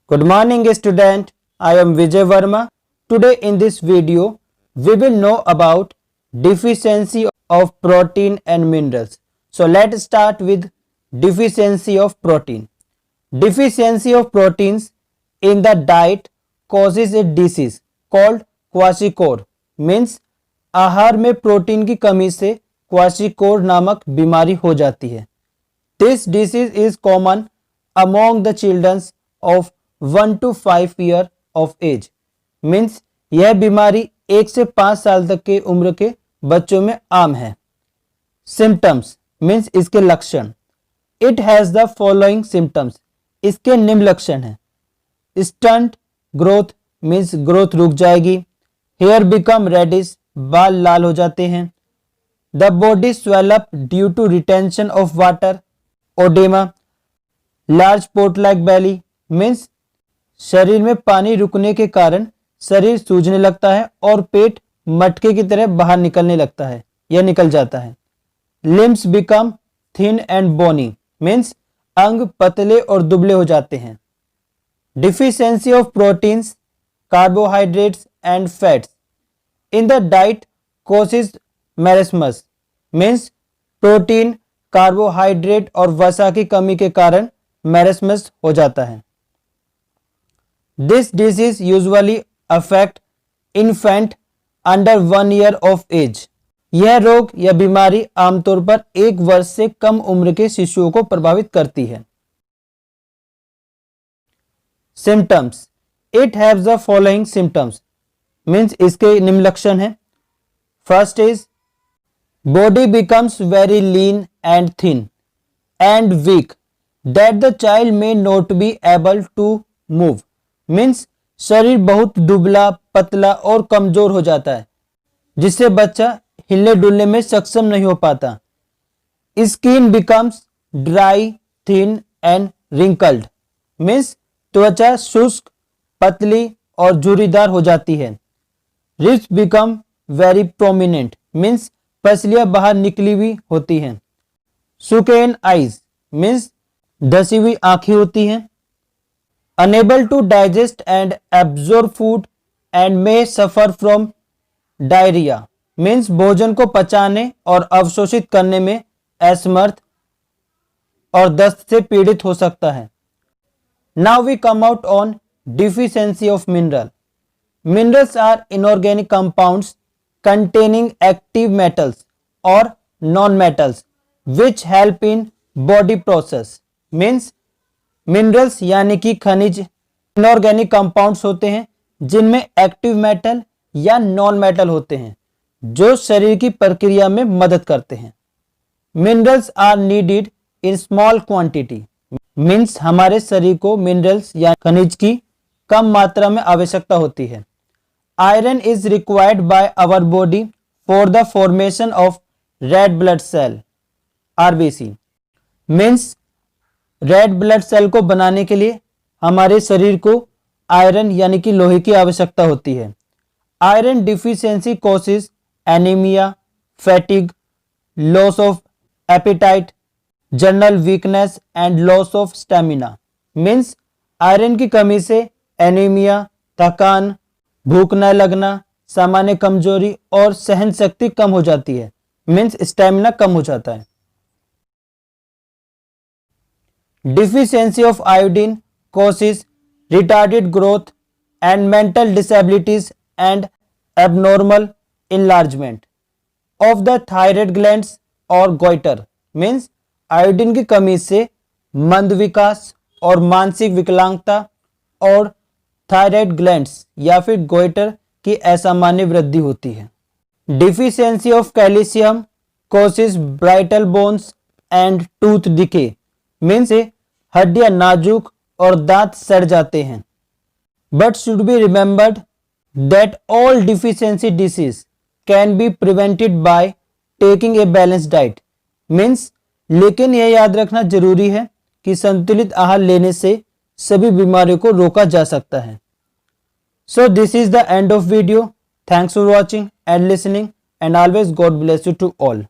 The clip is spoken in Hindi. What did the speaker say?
Good morning student, I am Vijay Verma. Today in this video, we will know about deficiency of protein and minerals. So let's start with deficiency of protein. Deficiency of proteins in the diet causes a disease called kwashiorkor. Means आहार में प्रोटीन की कमी से क्वाशिकोर नामक बीमारी हो जाती है. This disease is common among the children of 1 to 5 year of age. Means यह बीमारी 1 से 5 साल तक के उम्र के बच्चों में आम है. Symptoms means इसके लक्षण. It has the following symptoms. इसके निम्न लक्षण हैं. Stunt growth means ग्रोथ रुक जाएगी. Hair become reddish, बाल लाल हो जाते हैं. The body swell up due to retention of water. Oedema. Large pot like belly means शरीर में पानी रुकने के कारण शरीर सूजने लगता है और पेट मटके की तरह बाहर निकलने लगता है या निकल जाता है. Limbs become thin and bony means अंग पतले और दुबले हो जाते हैं. Deficiency of proteins, carbohydrates and fats in the diet causes marasmus means protein, carbohydrate और वसा की कमी के कारण मैरस्मस हो जाता है. This disease usually affect infant under 1 year of age. यह रोग या बीमारी आमतौर पर 1 वर्ष से कम उम्र के शिशुओं को प्रभावित करती है. Symptoms. It haves the following symptoms means इसके निम्न लक्षण हैं. First is body becomes very lean and thin and weak that the child may not be able to move means शरीर बहुत दुबला, पतला और कमजोर हो जाता है जिससे बच्चा हिलने डुलने में सक्षम नहीं हो पाता. Skin becomes dry, thin and wrinkled means त्वचा शुष्क, पतली और झुर्रीदार हो जाती है. Ribs become very prominent means पसलियां बाहर निकली हुई होती हैं. Sunken eyes means धसी हुई आंखें होती हैं. Unable to digest and absorb food and may suffer from diarrhea means भोजन को पचाने और अवशोषित करने में असमर्थ और दस्त से पीड़ित हो सकता है. Now we come out on deficiency of mineral. Minerals are inorganic compounds containing active metals or non-metals which help in body process means minerals यानी कि खनिज inorganic compounds होते हैं जिनमें active metal या non-metal होते हैं जो शरीर की प्रक्रिया में मदद करते हैं. Minerals are needed in small quantity means हमारे शरीर को minerals या खनिज की कम मात्रा में आवश्यकता होती है. Iron is required by our body for the formation of red blood cell RBC means red blood cell को बनाने के लिए हमारे शरीर को आयरन यानी कि लोहे की आवश्यकता होती है. Iron deficiency causes anaemia, fatigue, loss of appetite, general weakness and loss of stamina means iron की कमी से एनीमिया, थकान, भूख न लगना, सामान्य कमजोरी और सहन शक्ति कम हो जाती है मीन्स स्टैमिना कम हो जाता है. Deficiency of iodine causes retarded growth and mental disabilities and abnormal enlargement of the thyroid glands और गोइटर मीन्स आयोडीन की कमी से मंद विकास और मानसिक विकलांगता और थायराइड ग्लैंड्स या फिर गोइटर की असामान्य वृद्धि होती है. Deficiency of calcium causes brittle bones and tooth decay means हड्डियां नाजुक और दांत सड़ जाते हैं. But should be remembered that all deficiency disease can be prevented by taking a balance diet means लेकिन यह याद रखना जरूरी है कि संतुलित आहार लेने से सभी बीमारियों को रोका जा सकता है. So this is the end of video. Thanks for watching and listening and always God bless you to all.